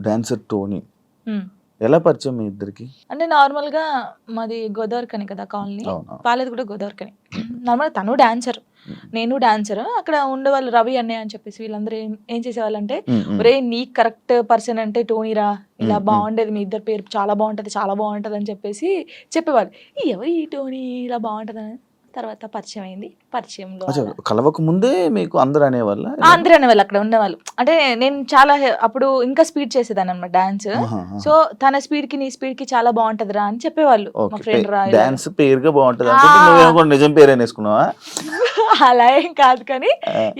Dancer Tony ఉమ్. ఎలా పరిచయం మీ ఇద్దరికి? అంటే నార్మల్గా మాది గోదావరికని కదా కాలనీ, అవును. వాళ్ళది కూడా గోదావరికని. నార్మల్ తను డాన్సర్, నేను డాన్సర్. అక్కడ ఉండేవాళ్ళు రవి అన్నయ్య అని చెప్పేసి వీళ్ళందరూ ఏం చేసేవాళ్ళంటే, ఒరే నీకు కరెక్ట్ పర్సన్ అంటే టోనీరా, ఇలా బాగుండేది మీ ఇద్దరు పేరు చాలా బాగుంటది చాలా బాగుంటది అని చెప్పేసి చెప్పేవాళ్ళు. ఎవరు ఈ టోనీ ఇలా బాగుంటది అని తర్వాత పరిచయం అయింది. పరిచయంలో అచ్చా, కలవక ముందే మీకు అందరు అనేవాళ్ళ? అందరూ అనేవాళ్ళు అక్కడ ఉండేవాళ్ళు. అంటే నేను చాలా అప్పుడు ఇంకా స్పీడ్ చేసేదాన్ని అనమాట డాన్స్. సో తన స్పీడ్ కి నీ స్పీడ్ కి చాలా బాగుంటదిరా అని చెప్పేవాళ్ళు. మా ఫ్రెండ్ రా డాన్స్ పేరుగా బాగుంటది అంటే నువ్వేమో కూడా నిజం పేరు అనేసుకున్నావా? అలా ఏం కాదు కానీ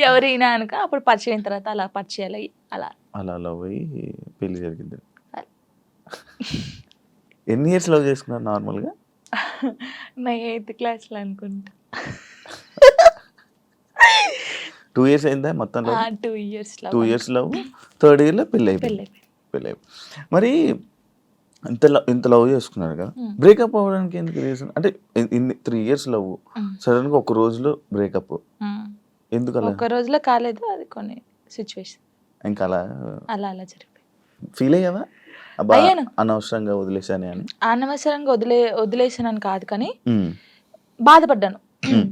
ఎవరైనా అనుక అప్పుడు పరిచయం అయిన తర్వాత అలా పరిచయాలు అయ్యి అలా అలా లవ్ అయ్యి పెళ్లి జరిగింది. ఎన్ని ఇయర్స్ లవ్ చేసుకున్నారు నార్మల్గా? నా 8th క్లాస్లో అనుకుంటా. 2 years అయిందా మొత్తం love? 2 years 2 years love, 3rd year లో పెళ్ళి అయిపోయింది. పెళ్ళి అయిపోయింది. మరి ఇంత లవ్ చేసుకున్నారు కదా, బ్రేకప్ అవ్వడానికి ఎందుకు రీజన్? అంటే ఇన్ని 3 years లవ్, సడన్ గా ఒక రోజులో బ్రేకప్ ఎందుకు? అలా ఒక రోజులో కాలేదు, అది కొన్ని సిచ్యువేషన్ ఇంకా అలా అలా అలా జరిగిపోయింది. ఫీల్ అయ్యావా? అబ్బా అయ్యాను. అనవసరంగా వదిలేశానే అని? అనవసరంగా వదిలేసానని కాదు కానీ బాధపడ్డాను.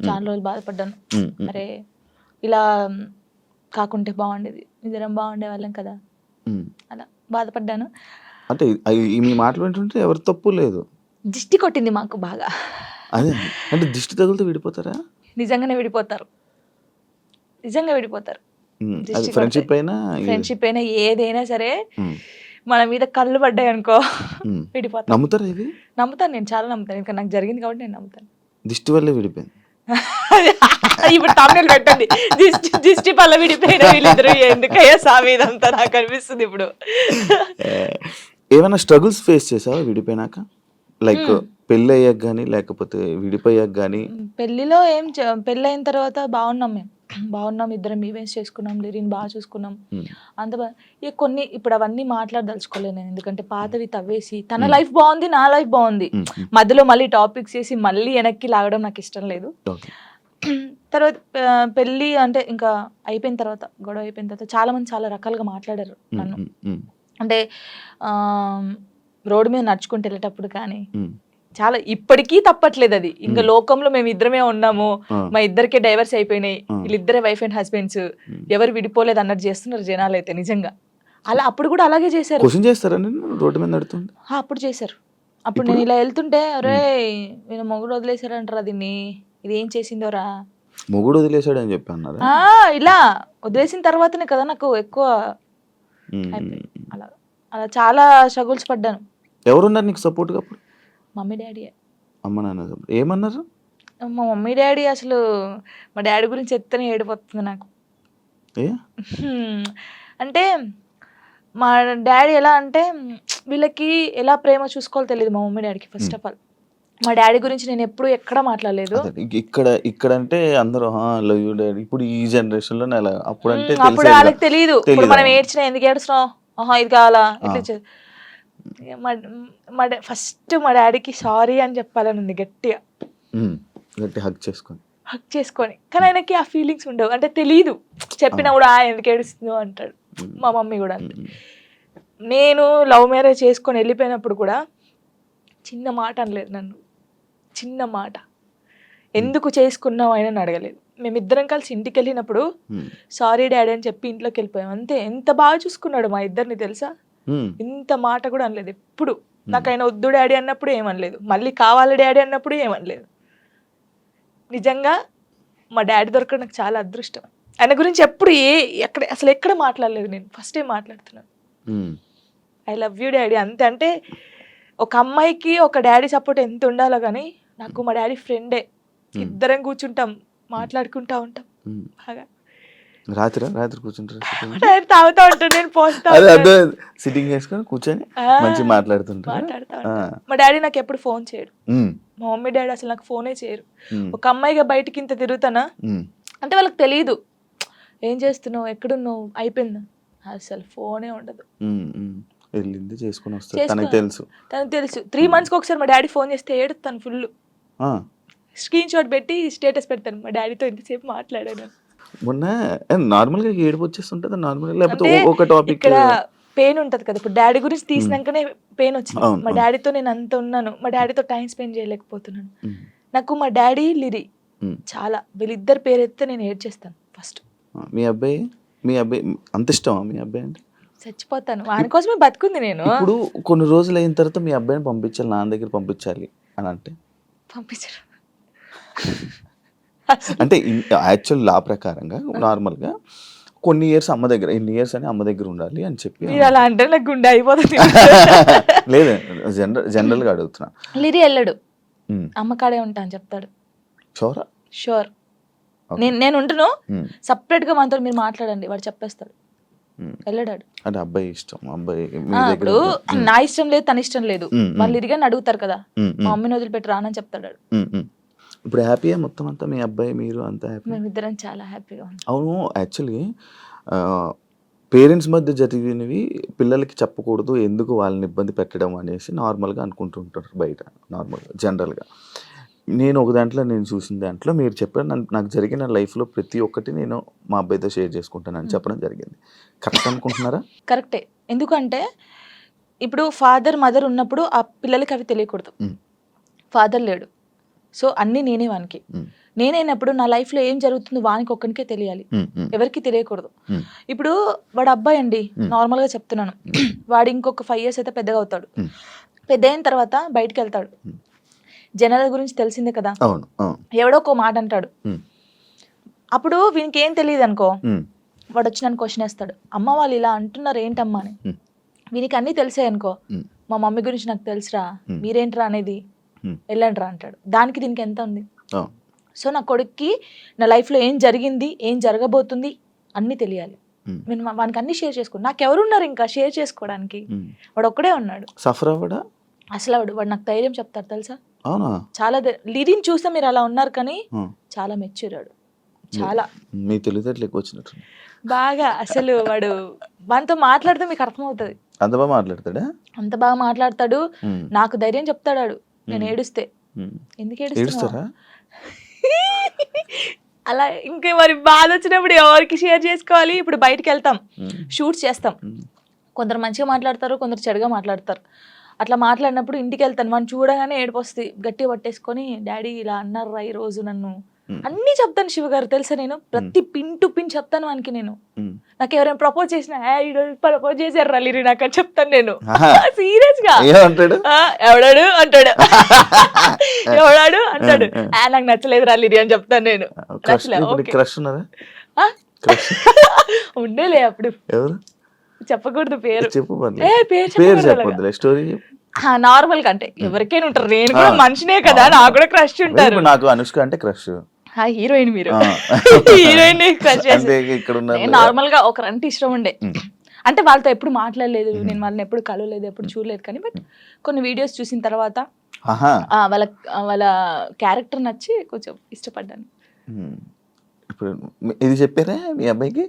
చాలా రోజులు బాధపడ్డాను. అరే ఇలా కాకుంటే బాగుండేది, ఇద్దరం బాగుండే వాళ్ళం కదా, అలా బాధపడ్డాను. అంటే మీ మాటలు వింటుంటే ఎవరి తప్పు లేదు. దిష్టి కొట్టింది మాకు బాగా. అదే అంటే దిష్టి తగులుతూ విడిపోతారా? నిజంగానే విడిపోతారు, నిజంగా విడిపోతారు. ఫ్రెండ్షిప్ అయినా ఫ్రెండ్షిప్ అయినా ఏదైనా సరే మన మీద కళ్ళు పడ్డాయి అనుకో విడిపోతాను. నమ్ముతారా ఇది? నమ్ముతాను, నేను చాలా నమ్ముతాను. ఇంకా నాకు జరిగింది కాబట్టి నేను నమ్ముతాను. దిష్టి వల్లే విడిపోయింది. ఇప్పుడు తమిళ పెట్టండి, దిష్టి పల్ల విడిపోయిన వీళ్ళిద్దరు ఎందుకయ్యా సామి ఇదంతా నాకు అనిపిస్తుంది ఇప్పుడు. ఏమైనా స్ట్రగుల్స్ ఫేస్ చేసావా విడిపోయినాక? లైక్ పెళ్ళి అయ్యాక కానీ లేకపోతే విడిపోయాక కానీ? పెళ్లిలో పెళ్ళి అయిన తర్వాత బాగున్నాం, మేము బాగున్నాం, ఇద్దరం ఈవెంట్స్ చేసుకున్నాం, లిరిని బాగా చూసుకున్నాం, అంత కొన్ని ఇప్పుడు అవన్నీ మాట్లాడదలుచుకోలేదు నేను. ఎందుకంటే పాతవి తవ్వేసి తన లైఫ్ బాగుంది, నా లైఫ్ బాగుంది, మధ్యలో మళ్ళీ టాపిక్స్ చేసి మళ్ళీ వెనక్కి లాగడం నాకు ఇష్టం లేదు. తర్వాత పెళ్ళి అంటే ఇంకా అయిపోయిన తర్వాత, గొడవ అయిపోయిన తర్వాత చాలా మంది చాలా రకాలుగా మాట్లాడారు నన్ను. అంటే రోడ్డు మీద నడుచుకుంటూ వెళ్ళేటప్పుడు కానీ చాలా, ఇప్పటికీ తప్పట్లేదు అది. ఇంకా లోకంలో మేము ఇద్దరమే ఉన్నాము, మా ఇద్దరికే డైవర్స్ అయిపోయినాయి, వీళ్ళిద్దరే వైఫ్ అండ్ హస్బెండ్స్, ఎవరు విడిపోలేదు అన్నట్టు చేస్తున్నారు జనాలు అయితే. నిజంగా అలా అప్పుడు కూడా అలాగే చేశారు. రోడ్డు మీద నడుతుంటే అప్పుడు చేశారు. అప్పుడు నేను ఇలా వెళ్తుంటే, అరే నేను మొగుడు వదిలేశారంటారా దీన్ని, ఇది ఏం చేసిందోరా, మొగుడు వదిలేశాడు అని చెప్పి అన్నారు. ఇలా వదిలేసిన తర్వాతనే కదా నాకు ఎక్కువ అలా అలా చాలా స్ట్రగుల్స్ పడ్డాను. ఎవరున్నారు నీకు సపోర్ట్గా అప్పుడు? Mummy daddy. అమ్మ నాన్న ఏమన్నారు? మా మమ్మీ డాడీ అసలు, మా డాడీ గురించి చెప్తేనే ఏడిపోతుంది నాకు. అంటే మా డాడీ ఎలా అంటే, వీళ్ళకి ఎలా ప్రేమ చూసుకోవాలో తెలియదు మా మమ్మీ డాడీకి. ఫస్ట్ ఆఫ్ ఆల్ మా డాడీ గురించి నేను ఎప్పుడు ఎక్కడ మాట్లాడలేదు. ఇక్కడ అంటే అందరూ లవ్ యూ డాడీ, ఇప్పుడు ఈ జనరేషన్ లో అప్పుడు వాళ్ళకి తెలియదు. ఇప్పుడు మనం ఏడ్చినా ఎందుకు ఏడుస్తున్నావు, ఇది కావాలా, ఇట్లా. ఫస్ట్ మా డాడీకి సారీ అని చెప్పాలని ఉంది గట్టిగా, హగ్ చేసుకొని. కానీ ఆయనకి ఆ ఫీలింగ్స్ ఉండవు, అంటే తెలియదు. చెప్పినా కూడా ఎందుకు ఏడుస్తుందో అంటాడు. మా మమ్మీ కూడా అంతే. నేను లవ్ మ్యారేజ్ చేసుకొని వెళ్ళిపోయినప్పుడు కూడా చిన్న మాట అనలేదు నన్ను, చిన్న మాట. ఎందుకు చేసుకున్నావు ఆయన అడగలేదు. మేమిద్దరం కలిసి ఇంటికి వెళ్ళినప్పుడు సారీ డాడీ అని చెప్పి ఇంట్లోకి వెళ్ళిపోయాం అంతే. ఎంత బాగా చూసుకున్నాడు మా ఇద్దరిని తెలుసా, ఇంత మాట కూడా అనలేదు ఎప్పుడు. నాకు ఆయన వద్దు డాడీ అన్నప్పుడు ఏమనలేదు, మళ్ళీ కావాలి డాడీ అన్నప్పుడు ఏమనలేదు. నిజంగా మా డాడీ దొరకడం నాకు చాలా అదృష్టం. ఆయన గురించి ఎప్పుడు అసలు ఎక్కడ మాట్లాడలేదు నేను, ఫస్ట్ టైం మాట్లాడుతున్నాను. ఐ లవ్ యూ డాడీ అంతే. అంటే ఒక అమ్మాయికి ఒక డాడీ సపోర్ట్ ఎంత ఉండాలో కానీ నాకు మా డాడీ ఫ్రెండే. ఇద్దరం కూర్చుంటాం, మాట్లాడుకుంటా ఉంటాం బాగా. రాత్రి కూర్చుంటారు, తాగుతా ఉంటాను, నేను పోస్తా సిట్టింగ్ చేసుకొని కూర్చొని మంచిగా మాట్లాడుతా. మా డాడీ నాకు ఎప్పుడు ఫోన్ చేయడు, మా మమ్మీ డాడీ అసలు నాకు ఫోనే చేయరు. ఒక అమ్మాయిగా బయటకి ఇంత తిరుగుతానా అంటే వాళ్ళకి తెలియదు, ఏం చేస్తున్నావు, ఎక్కడున్నావు, అయిపోయిందా, అసలు ఫోనే ఉండదు. వెళ్ళింది చేసుకుని వస్తాను, తనకు తెలుసు. 3 monthsకి ఒకసారి మా డాడీ ఫోన్ చేస్తే ఏడుస్తాను ఫుల్, స్క్రీన్ షాట్ పెట్టి స్టేటస్ పెడతాను, మా డాడీతో ఇంతసేపు మాట్లాడాను. మొన్న నార్మల్ గా ఏడుపు వచ్చేస్తుంటది నార్మల్, లేకపోతే ఒక టాపిక్ పెయిన్ ఉంటది కదా, ఇప్పుడు డాడీ గురించి తీసినాకనే పెయిన్ వచ్చింది. అవును, మా అవును. డాడీతో నేను అంత ఉన్నాను, మా డాడీతో టైం స్పెండ్ చేయలేకపోతున్నాను. ఉమ్, నాకు మా డాడీ లిరి ఉమ్. చాలా, వీళ్ళిద్దరు పేరు ఎత్తే నేను ఏడ్ చేస్తాను ఫస్ట్, మీ అబ్బాయి అంత ఇష్టమా మీ అబ్బాయి అంటే? చచ్చిపోతాను వాని కోసమే బతుకుంది నేను. ఇప్పుడు కొన్ని రోజులు అయిన తర్వాత మీ అబ్బాయిని పంపించాలి, నాన్న దగ్గర పంపించాలి అని అంటే పంపించరు. అంటే యాక్చువల్ లా ప్రకారంగా నార్మల్గా కొన్ని ఇయర్స్ అమ్మ దగ్గర, ఇన్ని ఇయర్స్ అని అమ్మ దగ్గర ఉండాలి అని చెప్పి మీరు అలా అంటే నాకు గుండె అయిపోతుంది. లేదు, జనరల్గా అడుగుతున్నా. లిరి వెళ్ళడు, అమ్మ కాడే ఉంటా అని చెప్తాడు. షోరా? షూర్. నేను ఉంటును, సపరేట్ గా మనతో మీరు మాట్లాడండి, వాడు చెప్పేస్తాడు. వెళ్ళడాడు. అంటే అబ్బాయి ఇష్టం, అబ్బాయి ఇప్పుడు నా ఇష్టం లేదు, తన ఇష్టం లేదు, వాళ్ళు ఇరిగాని అడుగుతారు కదా, మా మమ్మీని వదిలిపెట్టి రానని చెప్తాడు. ఇప్పుడు హ్యాపీయా మొత్తం అంతా, మీ అబ్బాయి మీరు అంతా హ్యాపీ? మేమిద్దరం చాలా హ్యాపీగా ఉన్నాం. అవును, యాక్చువల్లీ పేరెంట్స్ మధ్య జరిగినవి పిల్లలకి చెప్పకూడదు, ఎందుకు వాళ్ళని ఇబ్బంది పెట్టడం అనేసి నార్మల్గా అనుకుంటుంటారు బయట, నార్మల్గా జనరల్గా. నేను ఒక దాంట్లో నేను చూసిన దాంట్లో మీరు చెప్పారు, నాకు జరిగిన లైఫ్లో ప్రతి ఒక్కటి నేను మా అబ్బాయితో షేర్ చేసుకుంటానని చెప్పడం జరిగింది. కరెక్ట్ అనుకుంటున్నారా? కరెక్టే. ఎందుకంటే ఇప్పుడు ఫాదర్ మదర్ ఉన్నప్పుడు ఆ పిల్లలకి అవి తెలియకూడదు. ఫాదర్ లేడు, సో అన్నీ నేనే వానికి. నేనైనప్పుడు నా లైఫ్లో ఏం జరుగుతుందో వానికి ఒక్కనికే తెలియాలి, ఎవరికి తెలియకూడదు. ఇప్పుడు వాడు అబ్బాయి అండి, నార్మల్గా చెప్తున్నాను, వాడు ఇంకొక 5 years అయితే పెద్దగా అవుతాడు. పెద్ద అయిన తర్వాత బయటికి వెళ్తాడు, జనాల గురించి తెలిసిందే కదా, ఎవడో ఒక మాట అంటాడు. అప్పుడు వీనికి ఏం తెలియదు అనుకో, వాడు వచ్చి నన్ను క్వశ్చన్ వేస్తాడు, అమ్మ వాళ్ళు ఇలా అంటున్నారు ఏంటమ్మా అని. వీనికి అన్నీ తెలిసాయి అనుకో, మా మమ్మీ గురించి నాకు తెలుసురా, మీరేంట్రా అనేది, వెళ్ళండి రా అంటాడు. దానికి దీనికి ఎంత ఉంది? సో నా కొడుక్కి నా లైఫ్లో ఏం జరిగింది, ఏం జరగబోతుంది అన్నీ తెలియాలి. నేను వానికి అన్ని షేర్ చేసుకో, నాకెవరున్నారు ఇంకా షేర్ చేసుకోవడానికి, వాడు ఒక్కడే ఉన్నాడు. సఫర్ అవ్వడా అసలు వాడు నాకు ధైర్యం చెప్తారు తెలుసా. అవునా? చాలా లిరిని చూస్తే మీరు అలా ఉన్నారు కానీ చాలా మెచ్యూరాడు, చాలా. మీ తెలివితేటలు ఎక్కువ వచ్చినట్టు బాగా. అసలు వాడు వానితో మాట్లాడితే మీకు అర్థమవుతుంది, అంత బాగా మాట్లాడతాడా? అంత బాగా మాట్లాడతాడు. నాకు ధైర్యం చెప్తాడు నేను ఏడుస్తే. ఎందుకు ఏడుస్తారా అలా? ఇంకా మరి బాధ వచ్చినప్పుడు ఎవరికి షేర్ చేసుకోవాలి? ఇప్పుడు బయటికి వెళ్తాం, షూట్స్ చేస్తాం, కొందరు మంచిగా మాట్లాడతారు, కొందరు చెడుగా మాట్లాడతారు. అట్లా మాట్లాడినప్పుడు ఇంటికి వెళ్తాను, వాడిని చూడగానే ఏడుపు వస్తుంది, గట్టిగా పట్టేసుకొని డాడీ ఇలా అన్నారా ఈ రోజు నన్ను, అన్నీ చెప్తాను శివ గారు తెలుసా. నేను ప్రతి పిన్ టు పిన్ చెప్తాను వానికి. నేను నాకు ఎవరైనా ప్రపోజ్ చేసినా, ప్రపోజ్ చేశారు రలీరి నాకు అని చెప్తాను నేను, సీరియస్ గా. ఎవడాడు అంటాడు, ఎవడాడు అంటాడు, నాకు నచ్చలేదు రలీరి అని చెప్తాను నేను. ఉండేలే అప్పుడు, చెప్పకూడదు పేరు, నార్మల్ గా అంటే ఎవరికైనా ఉంటారు, నేను కూడా మనిషినే కదా, నాకు కూడా క్రష్ ఉంటారు. నాకు అనుష్క అంటే క్రష్, హీరోయిన్ మీరు హీరోయిన్ క్రష్ నార్మల్ గా ఒకరంటే ఇష్టం ఉండే. అంటే వాళ్ళతో ఎప్పుడు మాట్లాడలేదు, నేను వాళ్ళని ఎప్పుడు కలవలేదు, ఎప్పుడు చూడలేదు, కానీ బట్ కొన్ని వీడియోస్ చూసిన తర్వాత వాళ్ళ క్యారెక్టర్ నచ్చి కొంచెం ఇష్టపడ్డాను. ఇప్పుడు ఇది చెప్పారా మీ అబ్బాయికి?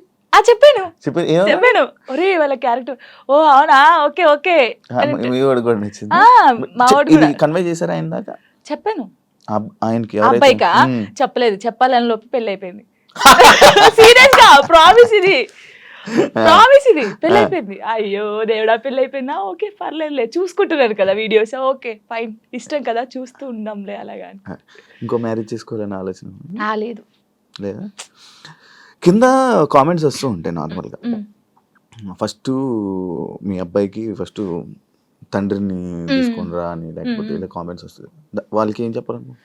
చెప్పాను, ఒరే వాళ్ళ క్యారెక్టర్, ఓ అవునా, ఓకే ఓకే. కన్వే చేశారా ఆయన దాకా? చెప్పాను ఆయనకి. అబ్బాయికా చెప్పలేదు, చెప్పాలని లోపు పెళ్లి అయిపోయింది. సీరియస్ గా ప్రామిస్ ఇది పెళ్లి అయిపోయింది. అయ్యో దేవుడా, పెళ్లి అయిపోయిందా, ఓకే పర్లేదులే, చూసుకుంటున్నారు కదా వీడియోస్, ఓకే ఫైన్, ఇష్టం కదా చూస్తూ ఉందాంలే అలాగా. ఇంకో మ్యారేజ్ చేసుకోవాలని ఆలోచన లేదు లేదా? కింద కామెంట్స్ వస్తూ ఉంటాయి నార్మల్గా, ఫస్ట్ మీ అబ్బాయికి ఫస్ట్ తండ్రిని తీసుకునిరా అని, లేకపోతే ఇలా కామెంట్స్ వస్తుంది, వాళ్ళకి ఏం చెప్పాలను?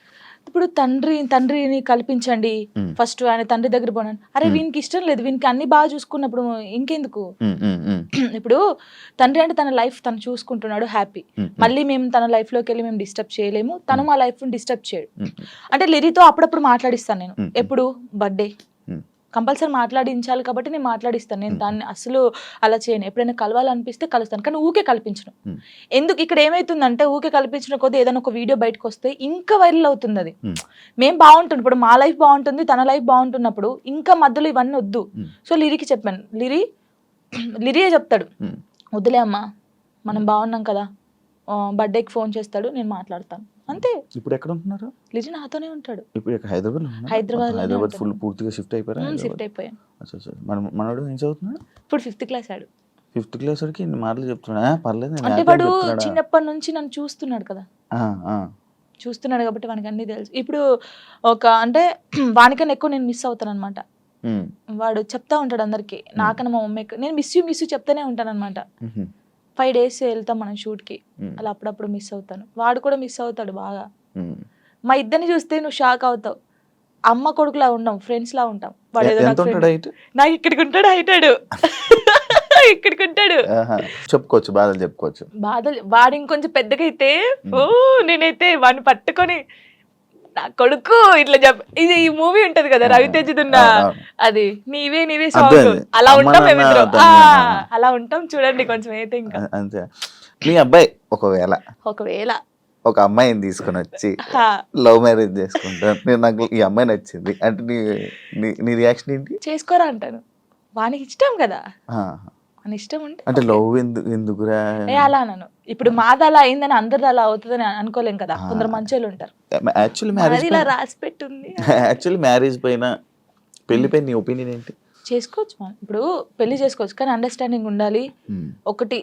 ఇప్పుడు తండ్రిని కల్పించండి, ఫస్ట్ ఆయన తండ్రి దగ్గర పోనాను. అరే వీనికి ఇష్టం లేదు, వీనికి అన్ని బాగా చూసుకున్నప్పుడు ఇంకెందుకు? ఇప్పుడు తండ్రి అంటే తన లైఫ్ తను చూసుకుంటున్నాడు, హ్యాపీ. మళ్ళీ మేము తన లైఫ్ లోకి వెళ్ళి మేము డిస్టర్బ్ చేయలేము, తను మా లైఫ్ డిస్టర్బ్ చేయడు. అంటే లిరితో అప్పుడప్పుడు మాట్లాడిస్తాను నేను, ఎప్పుడు బర్త్డే కంపల్సరీ మాట్లాడించాలి కాబట్టి నేను మాట్లాడిస్తాను. నేను దాన్ని అసలు అలా చేయను, ఎప్పుడైనా కలవాలనిపిస్తే కలుస్తాను, కానీ ఊకే కల్పించను. ఎందుకు ఇక్కడ ఏమైతుందంటే, ఊకే కల్పించిన కొద్ది ఏదైనా ఒక వీడియో బయటకు వస్తే ఇంకా వైరల్ అవుతుంది. అది మేము బాగుంటుంది, ఇప్పుడు మా లైఫ్ బాగుంటుంది, తన లైఫ్ బాగుంటున్నప్పుడు ఇంకా మధ్యలో ఇవన్నీ వద్దు. సో లిరికి చెప్పాను, లిరియే చెప్తాడు, వద్దులే అమ్మా మనం బాగున్నాం కదా, బర్త్డేకి ఫోన్ చేస్తాడు, నేను మాట్లాడతాను అంతే. ఇప్పుడు ఎక్కడ ఉంటున్నారు? లిజి నాతోనే ఉంటాడు. ఇప్పుడు హైదరాబాద్ ఫుల్ పూర్తిగా షిఫ్ట్ అయిపోయారు? షిఫ్ట్ అయిపోయాను. మనోడు ఏం చదువుతున్నాడు? ఇప్పుడు 5th క్లాస్ ఆడు. 5th క్లాస్ వరకు ఇన్ని మాటలు చెప్తున్నా పర్లేదు నేను అంటే happy వాడు అని చెప్తున్నాడా? చిన్నప్పటి నుంచి నన్ను చూస్తున్నాడు కదా, ఆ, ఆ. చూస్తున్నాడు కాబట్టి వానికి అన్నీ తెలుసు. ఇప్పుడు ఒక అంటే వానికన్నా ఎక్కువ నేను మిస్ అవుతాను అనమాట. ఉమ్, వాడు చెప్తా ఉంటాడు అందరికి, నాకన్నా మా మమ్మీ నేను మిస్ యూ చెప్తానే ఉంటాను అనమాట. ఉహు, 5 days వెళ్తాం మనం షూట్కి, ఉమ్, అలా అప్పుడప్పుడు మిస్ అవుతాను. వాడు కూడా మిస్ అవుతాడు బాగా. ఉమ్. మా ఇద్దరిని చూస్తే నువ్వు షాక్ అవుతావు. అమ్మ కొడుకులా ఉండం, ఫ్రెండ్స్ లా ఉంటాం. వాడు ఏదో ఎంత నాకు ఉంటాడు friend. హైట్? నాకు ఇక్కడికి ఉంటాడు హైటాడు ఇక్కడికి ఉంటాడు. చెప్పుకోవచ్చు, బాధలు చెప్పుకోవచ్చు. బాధలు వాడు ఇంకొంచెం పెద్దగా అయితే ఓ నేనైతే వాడిని పట్టుకొని నా కొడుకు ఇట్లా ఇది ఈ మూవీ ఉంటది కదా రవితేజదున్న, అవును. అది నీవే అదే సాంగ్, అదే. అలా అమ్మ ఉంటాం నాన్న మేమిద్దరం. దాన్ని, అలా ఉంటాం చూడండి కొంచెం అయితే. ఇంకా అంతే. మీ అబ్బాయి ఒకవేళ ఒకవేళ ఒక అమ్మాయిని తీసుకొని వచ్చి హా, లవ్ మ్యారేజ్ చేసుకుంటాను, నేను నాకు ఈ అమ్మాయి నచ్చింది అంటే నీ రియాక్షన్ ఏంటి? చేసుకోరా అంటాను. వానికి ఇష్టం కదా, ఆ, వాని ఇష్టం ఉంటే అంటే okay. లవ్ ఎందుకురా? అలా అన్నాను. ఇప్పుడు మాది అలా అయిందని అందరిది అలా అవుతుందని అనుకోలేం కదా, కొందరు మంచోళ్ళు ఉంటారు. యాక్చువల్లీ మ్యారేజ్ మాది ఇలా రాసి పెట్టుంది. యాక్చువల్లీ మ్యారేజ్ పైన పెళ్లి పైన నీ ఒపీనియన్ ఏంటి? చేసుకోవచ్చు మనం, ఇప్పుడు పెళ్లి చేసుకోవచ్చు, కానీ అండర్స్టాండింగ్ ఉండాలి. ఉమ్, ఒకటి,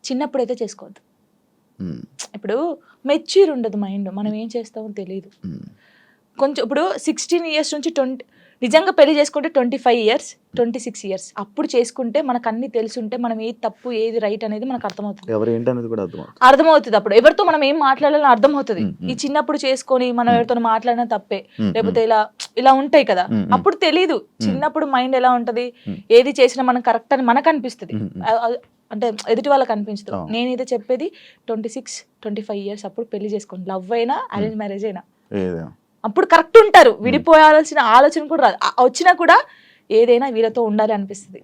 చిన్నప్పుడైతే చేసుకోవద్దు. ఉమ్, ఇప్పుడు మెచ్యూర్ ఉండదు మైండ్, మనం ఏం చేస్తామో తెలియదు. ఉమ్, కొంచెం ఇప్పుడు 16 years నుంచి 20, నిజంగా పెళ్లి చేసుకుంటే 25 years 26 years అప్పుడు చేసుకుంటే మనకు అన్ని తెలుసుంటే మనం ఏది తప్పు ఏది రైట్ అనేది మనకు అర్థమవుతుంది. ఎవరు ఏంటి అనేది కూడా అర్థం అర్థమవుతుంది అప్పుడు ఎవరితో మనం ఏం మాట్లాడాలని అర్థమవుతుంది. ఉమ్, ఈ చిన్నప్పుడు చేసుకొని మనం ఎవరితో మాట్లాడినా తప్పే, ఉమ్, లేకపోతే ఇలా ఇలా ఉంటాయి కదా, ఉమ్, ఉమ్. అప్పుడు తెలీదు. చిన్నప్పుడు మైండ్ ఎలా ఉంటది, ఉమ్. ఏది చేసినా మనం కరెక్ట్ అని మనకు అనిపిస్తుంది, ఉమ్, ఉమ్. అంటే ఎదుటి వాళ్ళకి అనిపించదు. అవును. నేనైతే చెప్పేది 26-25 years అప్పుడు పెళ్లి చేసుకోండి, లవ్ అయినా అరేంజ్ మ్యారేజ్ అయినా. ఏదో అప్పుడు కరెక్ట్ ఉంటారు, విడిపోయాల్సిన ఆలోచన కూడా రాదు. వచ్చినా కూడా ఏదైనా వీళ్ళతో ఉండాలి అనిపిస్తుంది.